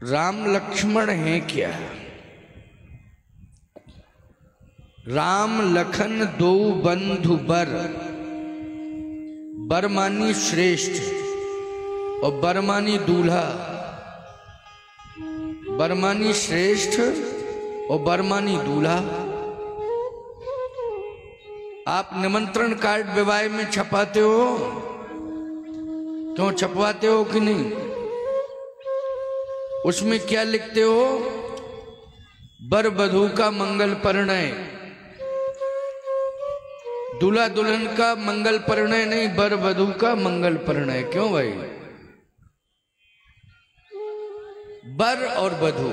राम लक्ष्मण हैं क्या? राम लखन दो बंधु बर, बर मानी श्रेष्ठ और बर मानी दूल्हा। बर मानी श्रेष्ठ और बर मानी दूल्हा। आप निमंत्रण कार्ड विवाह में छपाते हो? क्यों छपवाते हो कि नहीं? उसमें क्या लिखते हो? बर वधू का मंगल परिणय, दूल्हा दुल्हन का मंगल परिणय नहीं, बर वधू का मंगल परिणय। क्यों भाई? बर और वधू,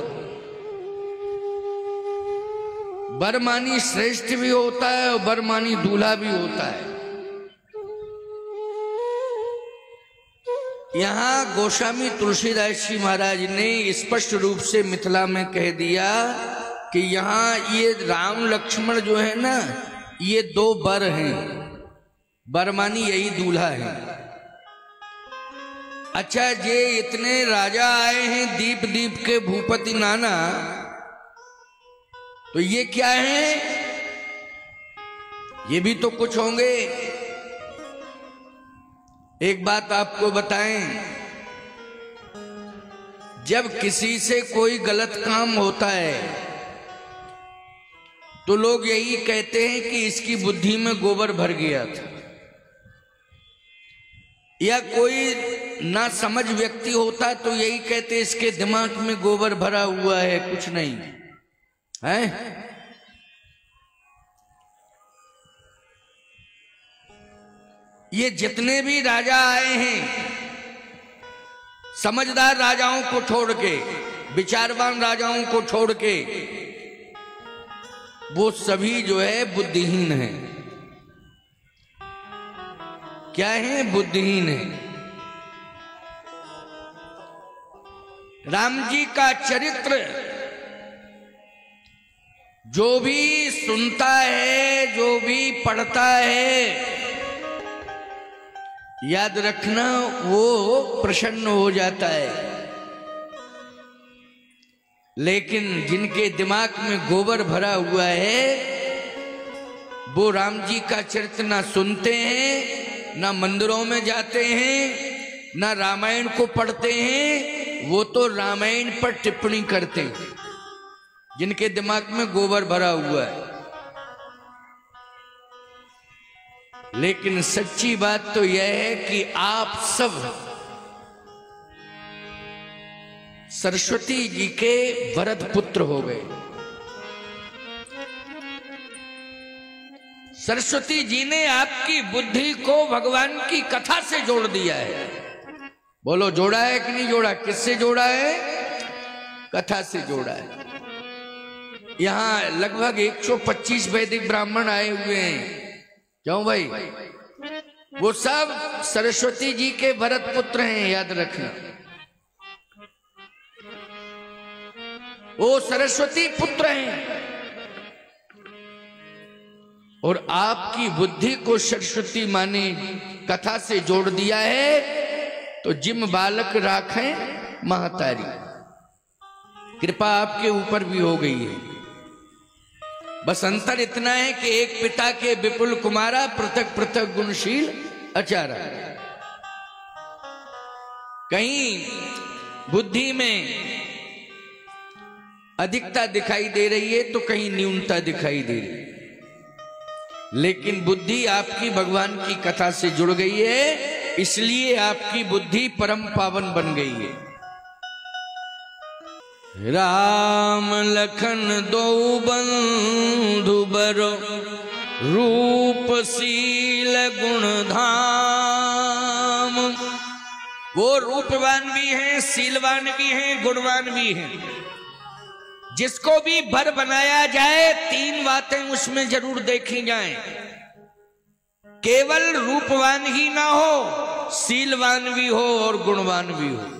बर मानी श्रेष्ठ भी होता है और बर मानी दूल्हा भी होता है। यहां गोस्वामी तुलसीदास जी महाराज ने स्पष्ट रूप से मिथिला में कह दिया कि यहां ये राम लक्ष्मण जो है ना, ये दो बर हैं। बर मानी यही दूल्हा है। अच्छा, ये इतने राजा आए हैं दीप दीप के भूपति नाना, तो ये क्या है? ये भी तो कुछ होंगे। एक बात आपको बताएं, जब किसी से कोई गलत काम होता है तो लोग यही कहते हैं कि इसकी बुद्धि में गोबर भर गया था, या कोई ना समझ व्यक्ति होता है तो यही कहते इसके दिमाग में गोबर भरा हुआ है, कुछ नहीं है। ये जितने भी राजा आए हैं, समझदार राजाओं को छोड़ के, विचारवान राजाओं को छोड़ के, वो सभी जो है बुद्धिहीन हैं। क्या है? बुद्धिहीन है। राम जी का चरित्र जो भी सुनता है, जो भी पढ़ता है, याद रखना वो प्रसन्न हो जाता है। लेकिन जिनके दिमाग में गोबर भरा हुआ है, वो राम जी का चरित्र ना सुनते हैं, ना मंदिरों में जाते हैं, ना रामायण को पढ़ते हैं। वो तो रामायण पर टिप्पणी करते हैं, जिनके दिमाग में गोबर भरा हुआ है। लेकिन सच्ची बात तो यह है कि आप सब सरस्वती जी के भरत पुत्र हो गए। सरस्वती जी ने आपकी बुद्धि को भगवान की कथा से जोड़ दिया है। बोलो, जोड़ा है कि नहीं जोड़ा? किससे जोड़ा है? कथा से जोड़ा है। यहां लगभग 125 वैदिक ब्राह्मण आए हुए हैं। क्यों भाई? वो सब सरस्वती जी के भरत पुत्र हैं, याद रखना। वो सरस्वती पुत्र हैं और आपकी बुद्धि को सरस्वती माने कथा से जोड़ दिया है, तो जिम बालक राखें महतारी। कृपा आपके ऊपर भी हो गई है। बस अंतर इतना है कि एक पिता के विपुल कुमारा, पृथक पृथक गुणशील आचारा। कहीं बुद्धि में अधिकता दिखाई दे रही है तो कहीं न्यूनता दिखाई दे रही है। लेकिन बुद्धि आपकी भगवान की कथा से जुड़ गई है, इसलिए आपकी बुद्धि परम पावन बन गई है। राम लखन दो बंधु बर, रूप शील गुण धाम। वो रूपवान भी हैं, शीलवान भी हैं, गुणवान भी हैं। जिसको भी बर बनाया जाए, तीन बातें उसमें जरूर देखी जाएं। केवल रूपवान ही ना हो, शीलवान भी हो और गुणवान भी हो।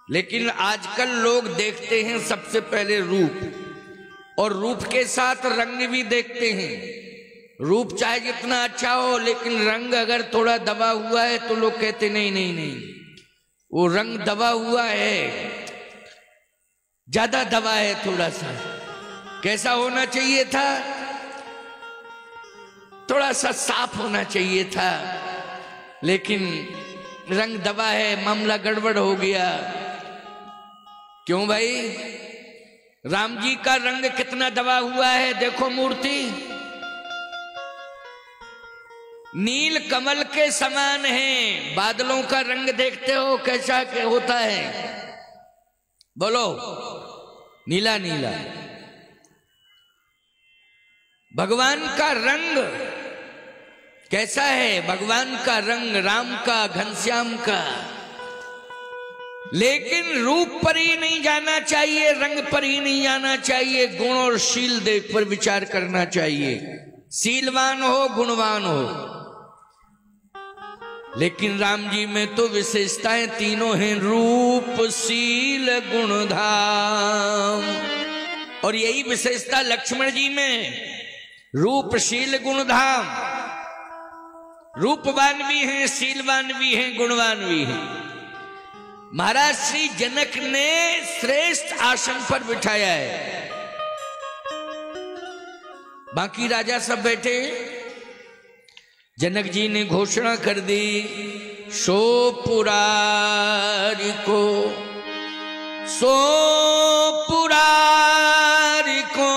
लेकिन आजकल लोग देखते हैं सबसे पहले रूप, और रूप के साथ रंग भी देखते हैं। रूप चाहे जितना अच्छा हो, लेकिन रंग अगर थोड़ा दबा हुआ है तो लोग कहते नहीं नहीं नहीं, वो रंग दबा हुआ है, ज्यादा दबा है थोड़ा सा। कैसा होना चाहिए था? थोड़ा सा साफ होना चाहिए था, लेकिन रंग दबा है, मामला गड़बड़ हो गया। क्यों भाई? राम जी का रंग कितना दबा हुआ है, देखो मूर्ति नील कमल के समान है। बादलों का रंग देखते हो कैसा होता है? बोलो, नीला नीला। भगवान का रंग कैसा है? भगवान का रंग राम का, घनश्याम का। लेकिन रूप पर ही नहीं जाना चाहिए, रंग पर ही नहीं जाना चाहिए, गुण और शील देख पर विचार करना चाहिए। शीलवान हो, गुणवान हो। लेकिन राम जी में तो विशेषताएं तीनों हैं, रूप शील गुण धाम। और यही विशेषता लक्ष्मण जी में, रूप शील गुण धाम। रूपवान भी हैं, शीलवान भी हैं, गुणवान भी हैं। महाराज श्री जनक ने श्रेष्ठ आसन पर बिठाया है, बाकी राजा सब बैठे। जनक जी ने घोषणा कर दी, सो पुरारी को, सो पुरारी को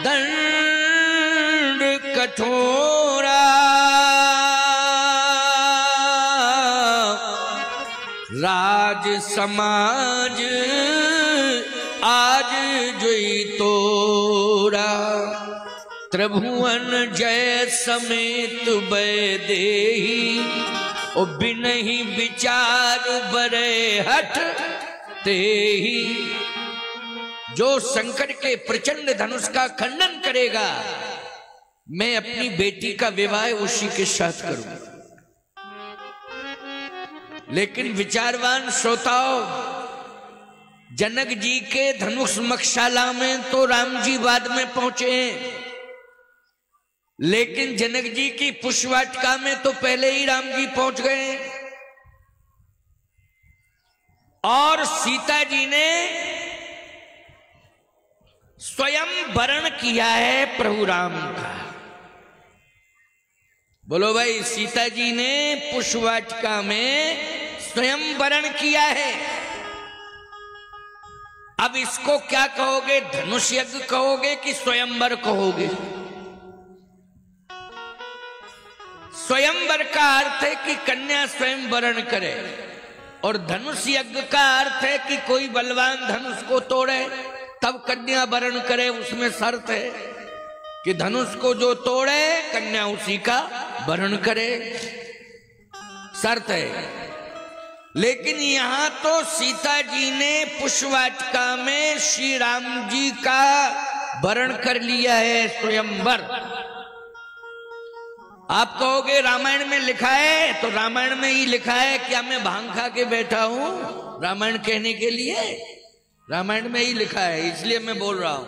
दंड कठोरा, राज समाज आज जोई तोरा, त्रिभुवन जय समेत बैदेही, ओ बिनहि विचार बरे हठ तेही। जो संकट के प्रचंड धनुष का खंडन करेगा, मैं अपनी बेटी का विवाह उसी के साथ करूंगा। लेकिन विचारवान श्रोताओं, जनक जी के धनुष मक्षाला में तो राम जी बाद में पहुंचे हैं, लेकिन जनक जी की पुष्पवाटिका में तो पहले ही राम जी पहुंच गए। और सीता जी ने स्वयं वरण किया है प्रभु राम का। बोलो भाई, सीता जी ने पुष्पवाटिका में स्वयं वरण किया है। अब इसको क्या कहोगे? धनुष यज्ञ कहोगे कि स्वयंवर कहोगे? स्वयंवर का अर्थ है कि कन्या स्वयं वरण करे, और धनुष यज्ञ का अर्थ है कि कोई बलवान धनुष को तोड़े तब कन्या वरण करे। उसमें शर्त है कि धनुष को जो तोड़े कन्या उसी का वरण करे, शर्त है। लेकिन यहां तो सीता जी ने पुष्पवाटिका में श्री राम जी का वरण कर लिया है, स्वयंवर। आप कहोगे रामायण में लिखा है, तो रामायण में ही लिखा है। क्या मैं भांग खा के बैठा हूं रामायण कहने के लिए? रामायण में ही लिखा है, इसलिए मैं बोल रहा हूं।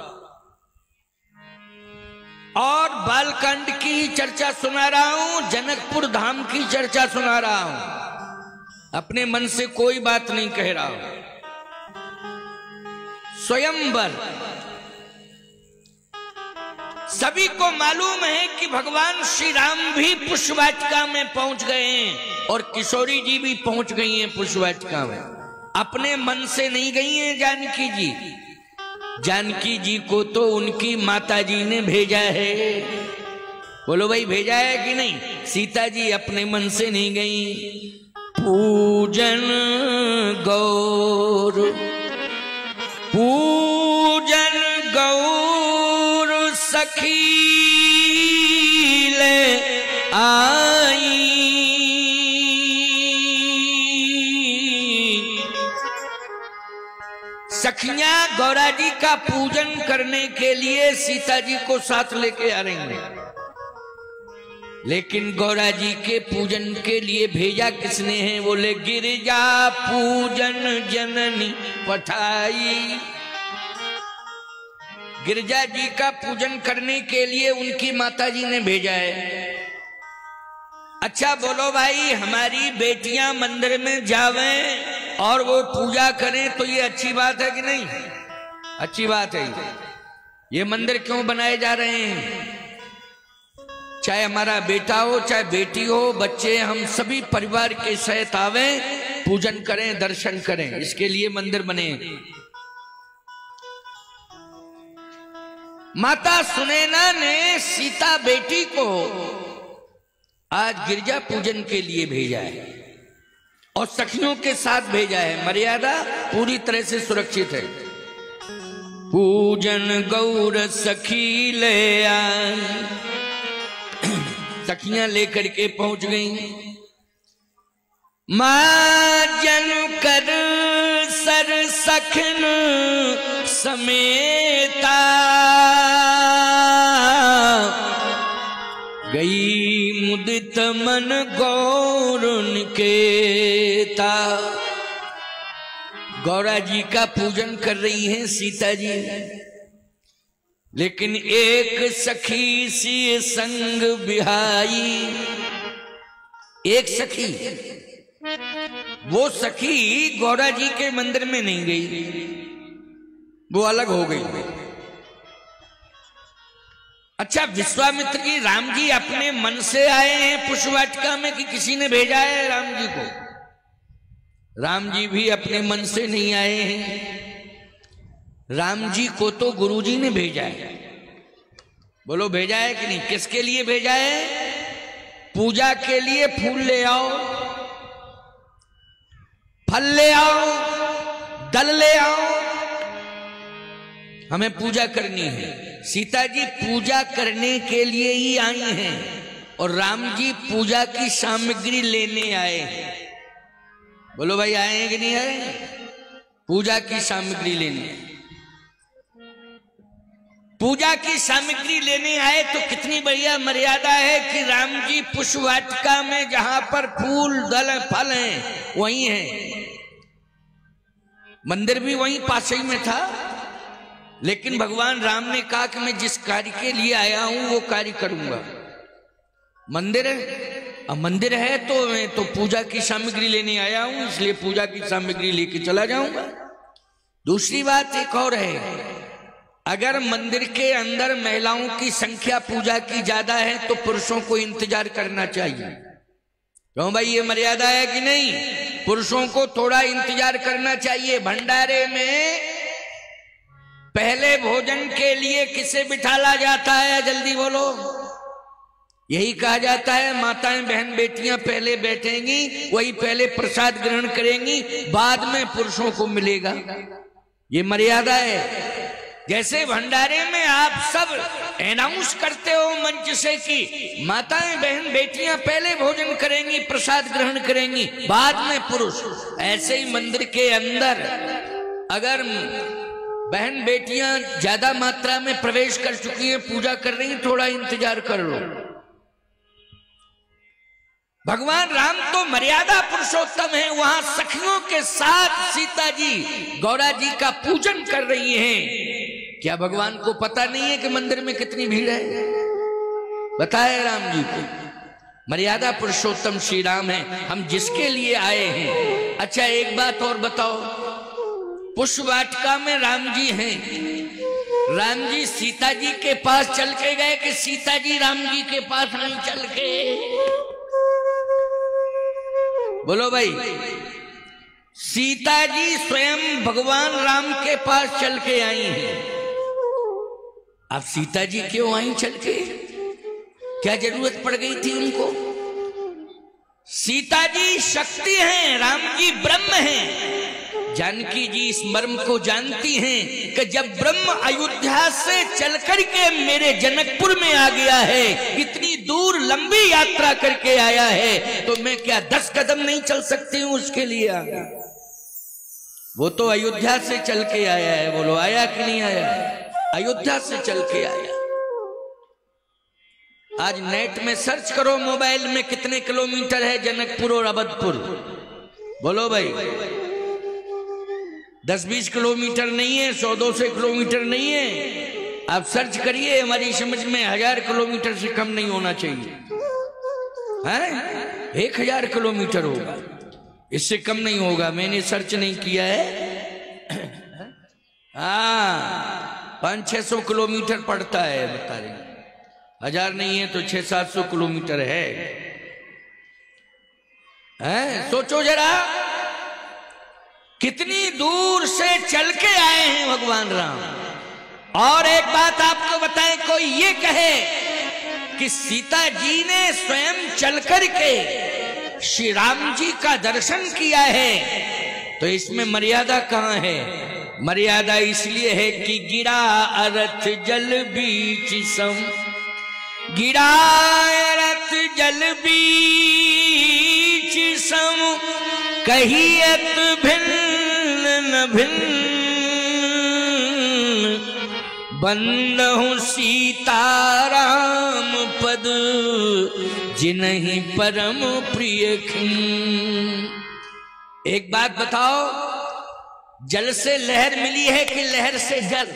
और बालकांड की चर्चा सुना रहा हूं, जनकपुर धाम की चर्चा सुना रहा हूं, अपने मन से कोई बात नहीं कह रहा हूं। स्वयंवर सभी को मालूम है कि भगवान श्री राम भी पुष्पवाटिका में पहुंच गए हैं, और किशोरी जी भी पहुंच गई हैं पुष्पवाटिका में। अपने मन से नहीं गई हैं जानकी जी। जानकी जी को तो उनकी माता जी ने भेजा है। बोलो भाई, भेजा है कि नहीं? सीता जी अपने मन से नहीं गई। पूजन गौर, पूजन गौर सखी ले आई, सखियां गौरा जी का पूजन करने के लिए सीता जी को साथ लेके आ रही हैं। लेकिन गौरा जी के पूजन के लिए भेजा किसने है? बोले गिरिजा पूजन जननी पठाई। गिरिजा जी का पूजन करने के लिए उनकी माता जी ने भेजा है। अच्छा बोलो भाई, हमारी बेटियां मंदिर में जावें और वो पूजा करें तो ये अच्छी बात है कि नहीं? अच्छी बात है। ये मंदिर क्यों बनाए जा रहे हैं? चाहे हमारा बेटा हो चाहे बेटी हो, बच्चे, हम सभी परिवार के सहित आवें, पूजन करें, दर्शन करें, इसके लिए मंदिर बने। माता सुनैना ने सीता बेटी को आज गिरजा पूजन के लिए भेजा है और सखियों के साथ भेजा है। मर्यादा पूरी तरह से सुरक्षित है। पूजन गौर सखी ले आई, सखियां लेकर के पहुंच गई। मां जन कर सर सखन समेता, गई मुदित मन गौर निकेता। गौरा जी का पूजन कर रही हैं सीता जी, लेकिन एक सखी सी संग बिहाई। एक सखी, वो सखी गौरा जी के मंदिर में नहीं गई, वो अलग हो गई। अच्छा, विश्वामित्र जी, राम जी अपने मन से आए हैं पुष्पवाटिका में कि किसी ने भेजा है राम जी को? राम जी भी अपने मन से नहीं आए हैं। राम जी को तो गुरु जी ने भेजा है। बोलो भेजा है कि नहीं? किसके लिए भेजा है? पूजा के लिए फूल ले आओ, फल ले आओ, दल ले आओ, हमें पूजा करनी है। सीता जी पूजा करने के लिए ही आई हैं और राम जी पूजा की सामग्री लेने आए हैं। बोलो भाई, आए हैं कि नहीं आए? पूजा की सामग्री लेने, पूजा की सामग्री लेने आए तो कितनी बढ़िया मर्यादा है कि राम जी पुष्पवाटिका में जहां पर फूल दल फल हैं वहीं हैं। मंदिर भी वहीं पास ही में था, लेकिन भगवान राम ने कहा कि मैं जिस कार्य के लिए आया हूं वो कार्य करूंगा। मंदिर है, अब मंदिर है तो मैं तो पूजा की सामग्री लेने आया हूं, इसलिए पूजा की सामग्री लेके चला जाऊंगा। दूसरी बात एक और है, अगर मंदिर के अंदर महिलाओं की संख्या पूजा की ज्यादा है तो पुरुषों को इंतजार करना चाहिए। क्यों भाई, ये मर्यादा है कि नहीं? पुरुषों को थोड़ा इंतजार करना चाहिए। भंडारे में पहले भोजन के लिए किसे बिठाला जाता है? जल्दी बोलो। यही कहा जाता है माताएं बहन बेटियां पहले बैठेंगी, वही पहले प्रसाद ग्रहण करेंगी, बाद में पुरुषों को मिलेगा। ये मर्यादा है। जैसे भंडारे में आप सब अनाउंस करते हो मंच से कि माताएं बहन बेटियां पहले भोजन करेंगी, प्रसाद ग्रहण करेंगी, बाद में पुरुष, ऐसे ही मंदिर के अंदर अगर बहन बेटियां ज्यादा मात्रा में प्रवेश कर चुकी हैं, पूजा कर रही हैं, थोड़ा इंतजार कर लो। भगवान राम तो मर्यादा पुरुषोत्तम है, वहां सखियों के साथ सीता जी गौरा जी का पूजन कर रही हैं। क्या भगवान को पता नहीं है कि मंदिर में कितनी भीड़ है? बताए राम जी को। मर्यादा पुरुषोत्तम श्री राम है, हम जिसके लिए आए हैं। अच्छा, एक बात और बताओ, पुष्पवाटिका में राम जी हैं, राम जी सीता जी के पास चल के गए कि सीता जी राम जी के पास नहीं चल के? बोलो भाई, सीता जी स्वयं भगवान राम के पास चल के आई हैं। अब सीता जी क्यों आई चल के? क्या जरूरत पड़ गई थी उनको? सीता जी शक्ति हैं, राम जी ब्रह्म हैं। जानकी जी इस मर्म को जानती हैं कि जब ब्रह्म अयोध्या से चलकर के मेरे जनकपुर में आ गया है, इतनी दूर लंबी यात्रा करके आया है, तो मैं क्या 10 कदम नहीं चल सकती हूं उसके लिए? आ गया। वो तो अयोध्या से चल के आया है। बोलो, आया कि नहीं आया? अयोध्या से चल के आया। आज नेट में सर्च करो मोबाइल में कितने किलोमीटर है जनकपुर और अवधपुर। बोलो भाई, 10-20 किलोमीटर नहीं है, 100-200 किलोमीटर नहीं है। आप सर्च करिए, हमारी समझ में 1000 किलोमीटर से कम नहीं होना चाहिए। है 1000 किलोमीटर होगा, इससे कम नहीं होगा, मैंने सर्च नहीं किया है। हाँ 500-600 किलोमीटर पड़ता है, बता रहे 1000 नहीं है तो 600-700 किलोमीटर है। सोचो जरा कितनी दूर से चल के आए हैं भगवान राम। और एक बात आपको बताएं, कोई ये कहे कि सीता जी ने स्वयं चल कर के श्री राम जी का दर्शन किया है, तो इसमें मर्यादा कहां है? मर्यादा इसलिए है कि गिरा अरथ जल बीच सम, गिरा अरथ जल बीच सम, कहियत भिन्न न भिन्न, बंदहु सीताराम पद जिन्हीं परम प्रिय खिन। एक बात बताओ, जल से लहर मिली है कि लहर से जल?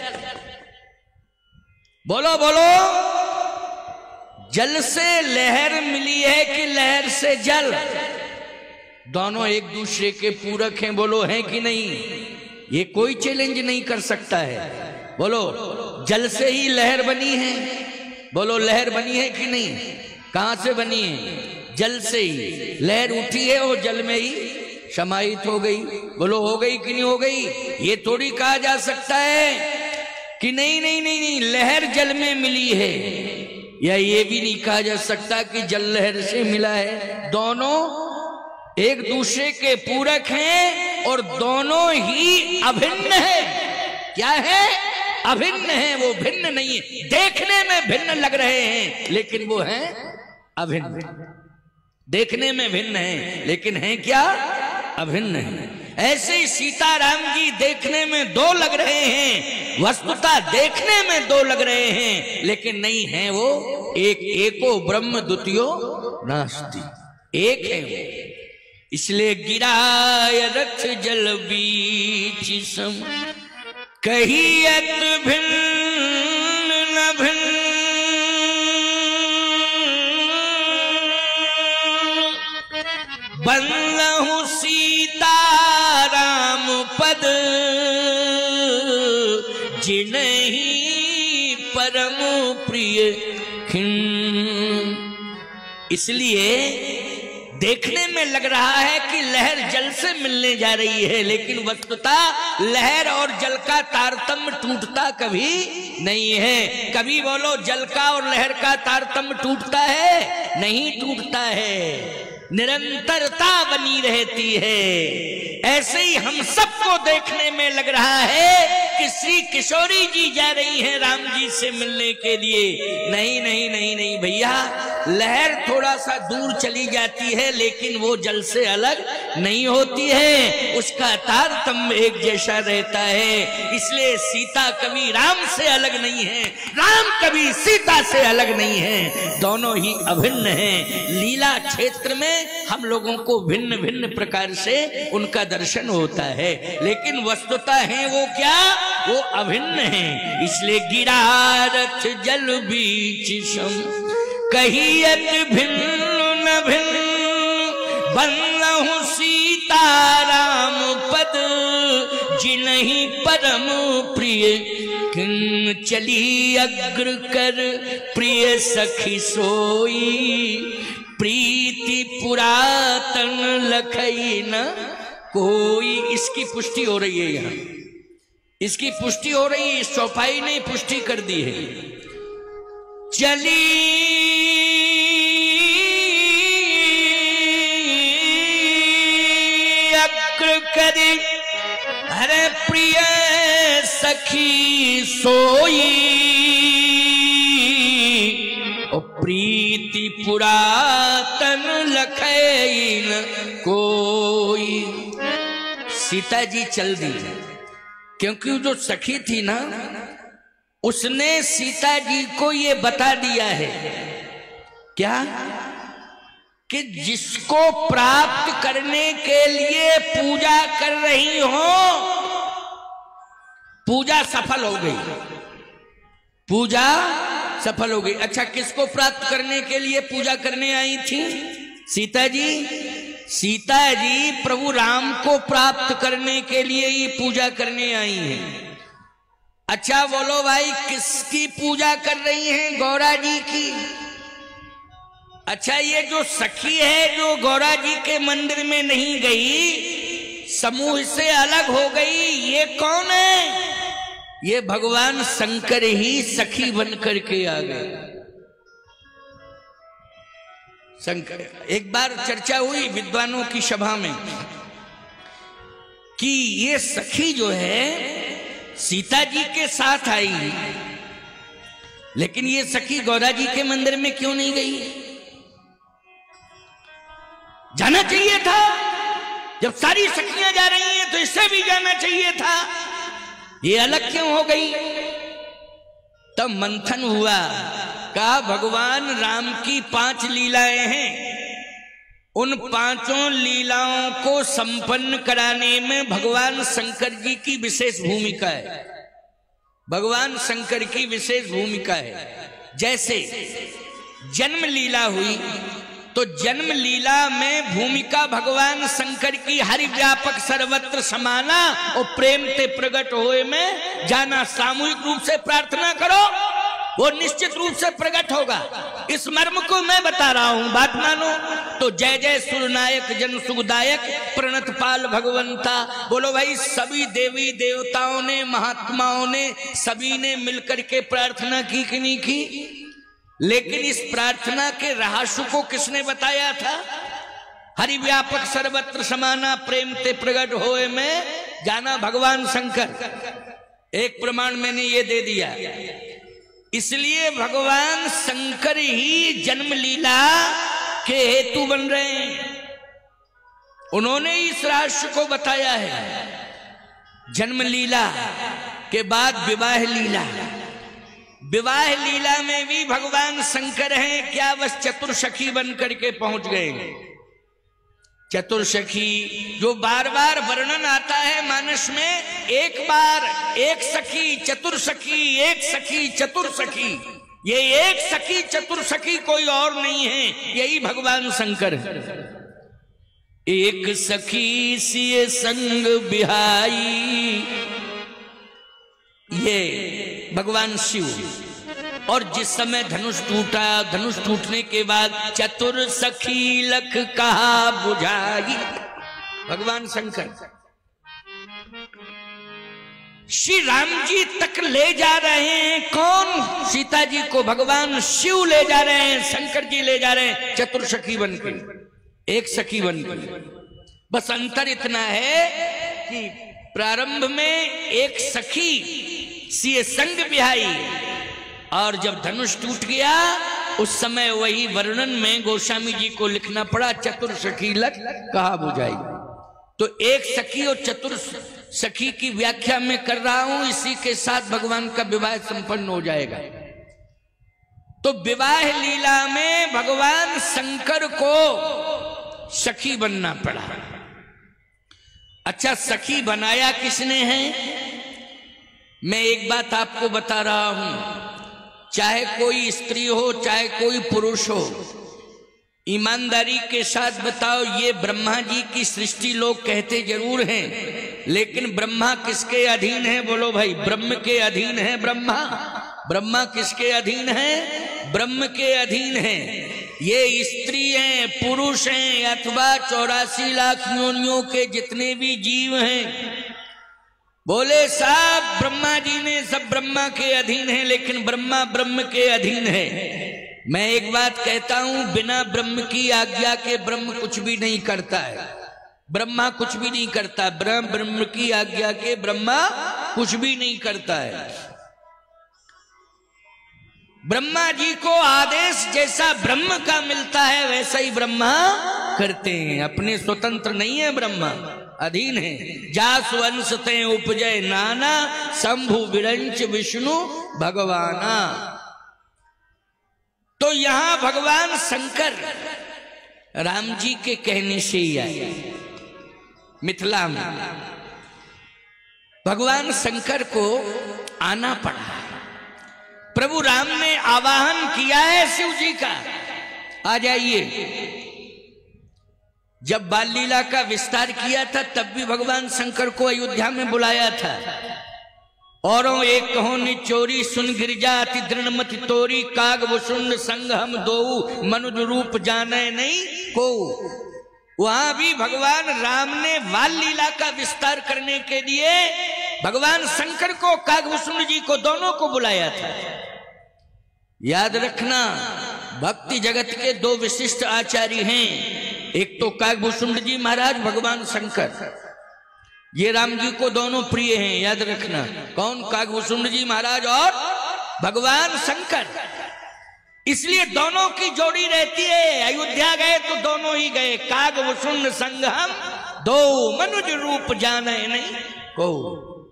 बोलो बोलो, जल से लहर मिली है कि लहर से जल? दोनों एक दूसरे के पूरक हैं, बोलो हैं कि नहीं? ये कोई चैलेंज नहीं कर सकता है। बोलो, जल से ही लहर बनी है, बोलो लहर बनी है कि नहीं? कहां से बनी है? जल से ही लहर उठी है और जल में ही समाहित हो गई। बोलो हो गई कि नहीं हो गई? ये थोड़ी कहा जा सकता है कि नहीं नहीं नहीं नहीं लहर जल में मिली है, या ये भी नहीं कहा जा सकता कि जल लहर से मिला है। दोनों एक दूसरे के पूरक हैं और दोनों ही अभिन्न है। क्या है? अभिन्न है, वो भिन्न नहीं है। देखने में भिन्न लग रहे हैं लेकिन वो हैं अभिन्न। देखने में भिन्न है लेकिन हैं क्या? अभिन्न है। ऐसे ही सीताराम जी देखने में दो लग रहे हैं, वस्तुतः देखने में दो लग रहे हैं लेकिन नहीं है वो एक। एको ब्रह्म द्वितीयो नास्ति, एक है वो। इसलिए गिराय रथ जल बीच सम, कहियत भिन्न न भिन्न, बंदहु सीताराम पद जिन्हीं परम प्रिय खिन। इसलिए देखने में लग रहा है कि लहर जल से मिलने जा रही है, लेकिन वस्तुतः लहर और जल का तारतम्य टूटता कभी नहीं है। कभी बोलो जल का और लहर का तारतम्य टूटता है? नहीं टूटता है, निरंतरता बनी रहती है। ऐसे ही हम सबको देखने में लग रहा है कि श्री किशोरी जी जा रही हैं राम जी से मिलने के लिए। नहीं नहीं नहीं नहीं भैया, लहर थोड़ा सा दूर चली जाती है लेकिन वो जल से अलग नहीं होती है, उसका तारतम्य एक जैसा रहता है। इसलिए सीता कभी राम से अलग नहीं है, राम कभी सीता से अलग नहीं है, दोनों ही अभिन्न हैं। लीला क्षेत्र में हम लोगों को भिन्न भिन्न प्रकार से उनका दर्शन होता है, लेकिन वस्तुतः है वो क्या? वो अभिन्न है। इसलिए गिरा रथ जल बीच सम, कहियत भिन्न न भिन्न, बंदहु सीताराम पद जिन्हीं परम प्रिय किन। चली अग्र कर प्रिय सखी सोई, प्रीति पुरातन लखई न कोई। इसकी पुष्टि हो रही है यहाँ, इसकी पुष्टि हो रही है, इस चौपाई ने पुष्टि कर दी है। चली अग्र करी हरे प्रिय सखी सोई, और प्रीति पुरातन लखई न कोई। सीता जी चल दी, क्योंकि जो सखी थी ना, उसने सीता जी को ये बता दिया है क्या कि जिसको प्राप्त करने के लिए पूजा कर रही हो, पूजा सफल हो गई, पूजा सफल हो गई। अच्छा, किसको प्राप्त करने के लिए पूजा करने आई थी? सीता जी। सीता जी प्रभु राम को प्राप्त करने के लिए ही पूजा करने आई हैं। अच्छा बोलो भाई, किसकी पूजा कर रही हैं? गौरा जी की। अच्छा, ये जो सखी है जो गौरा जी के मंदिर में नहीं गई, समूह से अलग हो गई, ये कौन है? ये भगवान शंकर ही सखी बनकर के आ गए। शंकर, एक बार चर्चा हुई विद्वानों की सभा में कि ये सखी जो है सीता जी के साथ आई, लेकिन ये सखी गौरा जी के मंदिर में क्यों नहीं गई? जाना चाहिए था। जब सारी सखियां जा रही हैं तो इससे भी जाना चाहिए था, ये अलग क्यों हो गई? तब मंथन हुआ, कहा भगवान राम की 5 लीलाएं हैं, उन 5 लीलाओं को संपन्न कराने में भगवान शंकर जी की विशेष भूमिका है। भगवान शंकर की विशेष भूमिका है। जैसे जन्म लीला हुई तो जन्म लीला में भूमिका भगवान शंकर की हरि व्यापक सर्वत्र समाना और प्रेम ते प्रकट होए में जाना। सामूहिक रूप से प्रार्थना करो, वो निश्चित रूप से प्रकट होगा। इस मर्म को मैं बता रहा हूं, बात मानो तो। जय जय सुरनायक जन सुखदायक प्रणत पाल भगवंता। बोलो भाई, सभी देवी देवताओं ने, महात्माओं ने, सभी ने मिलकर के प्रार्थना की कि नहीं की? लेकिन इस प्रार्थना के रहस्य को किसने बताया था? हरि व्यापक सर्वत्र समाना प्रेम ते प्रकट होए में जाना, भगवान शंकर। एक प्रमाण मैंने ये दे दिया। इसलिए भगवान शंकर ही जन्म लीला के हेतु बन रहे हैं। उन्होंने इस रहस्य को बताया है। जन्म लीला के बाद विवाह लीला। विवाह लीला में भी भगवान शंकर हैं क्या? बस चतुर्सखी बन करके पहुंच गए। चतुर्सखी जो बार बार वर्णन आता है मानस में, एक बार एक सखी चतुर्सखी, एक सखी चतुर्सखी। ये एक सखी चतुर्सखी कोई और नहीं है, यही भगवान शंकर है। एक सखी सिए संग बिहाई, ये भगवान शिव। और जिस समय धनुष टूटा, धनुष टूटने के बाद चतुर सखी लख कहा बुझाई, भगवान शंकर। श्री राम जी तक ले जा रहे हैं कौन? सीता जी को भगवान शिव ले जा रहे हैं, शंकर जी ले जा रहे हैं चतुर सखी बनकर, एक सखी बनकर। बस अंतर इतना है कि प्रारंभ में एक सखी सिए संग बिहाई, और जब धनुष टूट गया उस समय वही वर्णन में गोस्वामी जी को लिखना पड़ा चतुर सखी लख कहा बुझाई। तो एक सखी और चतुर सखी की व्याख्या मैं कर रहा हूं, इसी के साथ भगवान का विवाह संपन्न हो जाएगा। तो विवाह लीला में भगवान शंकर को सखी बनना पड़ा। अच्छा, सखी बनाया किसने है? मैं एक बात आपको बता रहा हूं, चाहे कोई स्त्री हो चाहे कोई पुरुष हो, ईमानदारी के साथ बताओ, ये ब्रह्मा जी की सृष्टि लोग कहते जरूर हैं, लेकिन ब्रह्मा किसके अधीन है? बोलो भाई, ब्रह्म के अधीन है ब्रह्मा। ब्रह्मा किसके अधीन है? ब्रह्म के अधीन है। ये स्त्री हैं, पुरुष हैं, अथवा 84 लाख योनियों के जितने भी जीव हैं, बोले साहब ब्रह्मा जी ने सब ब्रह्मा के अधीन है, लेकिन ब्रह्मा ब्रह्म के अधीन है। मैं एक बात कहता हूं, बिना ब्रह्म की आज्ञा के ब्रह्म कुछ भी नहीं करता है। ब्रह्मा कुछ भी नहीं करता, ब्रह्म की आज्ञा के ब्रह्मा कुछ भी नहीं करता है। ब्रह्मा जी को आदेश जैसा ब्रह्म का मिलता है वैसा ही ब्रह्मा करते हैं। अपने स्वतंत्र नहीं है ब्रह्मा, अधीन है। जास वंश ते उपजय नाना, शंभु विरंच विष्णु भगवाना। तो यहां भगवान शंकर राम जी के कहने से ही आए। मिथिला में भगवान शंकर को आना पड़ा। प्रभु राम ने आवाहन किया है शिव जी का, आ जाइए। जब बाल लीला का विस्तार किया था तब भी भगवान शंकर को अयोध्या में बुलाया था। औरों एक कहो निचोरी सुन गिरजा अति दृढ़मति तोरी, काग वसुंड संग हम दो मनुज रूप जाने नहीं को। वहां भी भगवान राम ने बाल लीला का विस्तार करने के लिए भगवान शंकर को, कागभूषुंड जी को, दोनों को बुलाया था। याद रखना, भक्ति जगत के दो विशिष्ट आचार्य हैं, एक तो कागभूषुंड जी महाराज, भगवान शंकर। ये राम जी को दोनों प्रिय हैं, याद रखना। कौन? कागभूषुंड जी महाराज और भगवान शंकर। इसलिए दोनों की जोड़ी रहती है। अयोध्या गए तो दोनों ही गए, कागभूषुंड संगम दो मनुज रूप जाने नहीं को।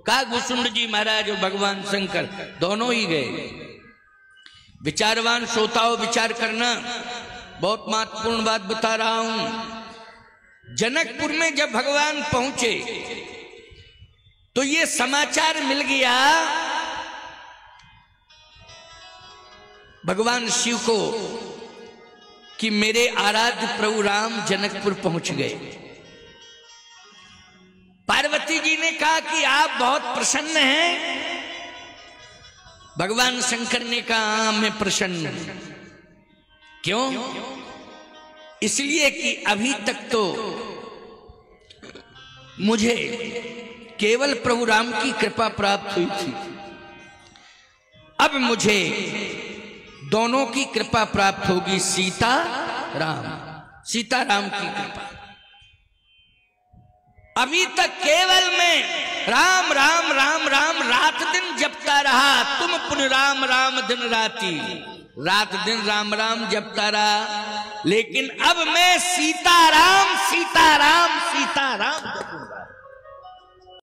कागभूषुंड जी महाराज और भगवान शंकर दोनों ही गए। विचारवान श्रोताओं, विचार करना, बहुत महत्वपूर्ण बात बता रहा हूं। जनकपुर में जब भगवान पहुंचे तो ये समाचार मिल गया भगवान शिव को कि मेरे आराध्य प्रभु राम जनकपुर पहुंच गए। पार्वती जी ने कहा कि आप बहुत प्रसन्न हैं। भगवान शंकर ने कहा मैं प्रसन्न हूं। क्यों? इसलिए कि अभी तक तो मुझे केवल प्रभु राम की कृपा प्राप्त हुई थी, अब मुझे दोनों की कृपा प्राप्त होगी, सीता राम की कृपा। अभी तक केवल मैं राम राम राम राम रात दिन जपता रहा, तुम पुन राम राम दिन राती, रात दिन राम राम जपता रहा। लेकिन अब मैं सीताराम सीताराम सीताराम